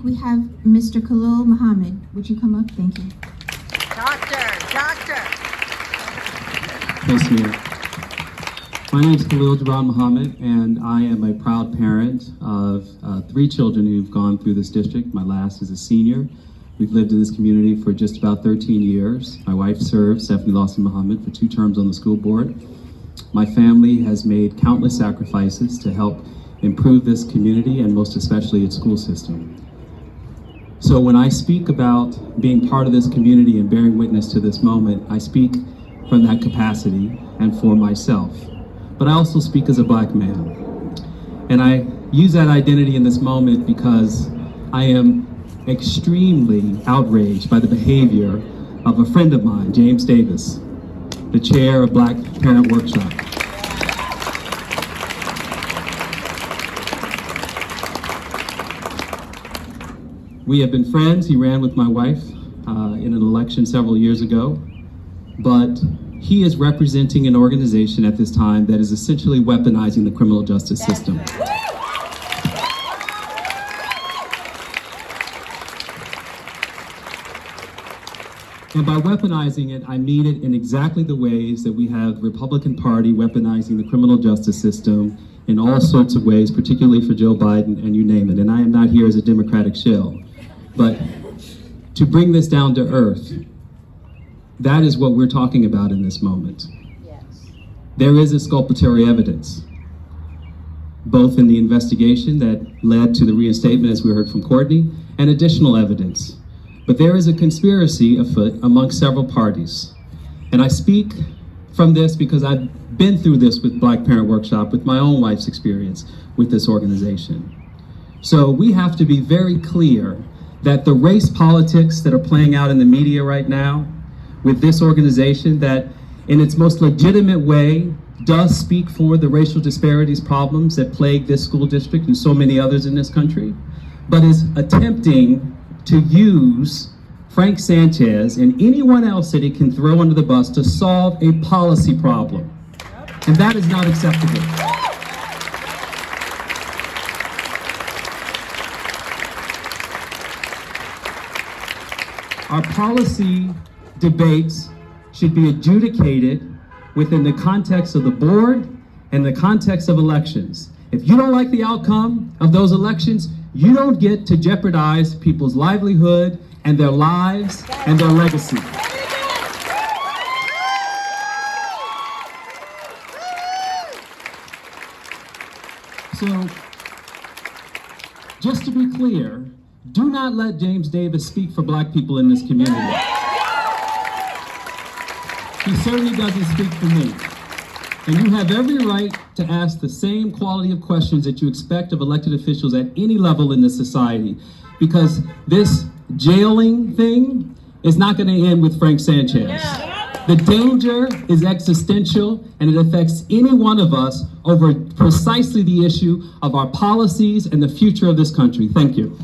We have Mr. Khalil Muhammad. Would you come up? Thank you. Doctor. Thanks, Mia. My name is Khalil Muhammad, and I am a proud parent of 3 children who've gone through this district. My last is a senior. We've lived in this community for just about 13 years. My wife served, Stephanie Lawson Muhammad, for 2 terms on the school board. My family has made countless sacrifices to help improve this community and most especially its school system. So when I speak about being part of this community and bearing witness to this moment, I speak from that capacity and for myself. But I also speak as a Black man. And I use that identity in this moment because I am extremely outraged by the behavior of a friend of mine, James Davis, the chair of Black Parent Workshop. We have been friends. He ran with my wife in an election several years ago, but he is representing an organization at this time that is essentially weaponizing the criminal justice system. And by weaponizing it, I mean it in exactly the ways that we have the Republican Party weaponizing the criminal justice system in all sorts of ways, particularly for Joe Biden, and you name it. And I am not here as a Democratic shill. But to bring this down to earth, that is what we're talking about in this moment. Yes. There is exculpatory evidence, both in the investigation that led to the reinstatement, as we heard from Courtney, and additional evidence. But there is a conspiracy afoot among several parties. And I speak from this because I've been through this with Black Parent Workshop, with my own wife's experience with this organization. So we have to be very clear that the race politics that are playing out in the media right now with this organization that in its most legitimate way does speak for the racial disparities problems that plague this school district and so many others in this country, but is attempting to use Frank Sanchez and anyone else that it can throw under the bus to solve a policy problem. And that is not acceptable. Our policy debates should be adjudicated within the context of the board and the context of elections. If you don't like the outcome of those elections, you don't get to jeopardize people's livelihood and their lives and their legacy. So, just to be clear, do not let James Davis speak for Black people in this community. He certainly doesn't speak for me. And you have every right to ask the same quality of questions that you expect of elected officials at any level in this society, because this jailing thing is not going to end with Frank Sanchez. The danger is existential, and it affects any one of us over precisely the issue of our policies and the future of this country. Thank you.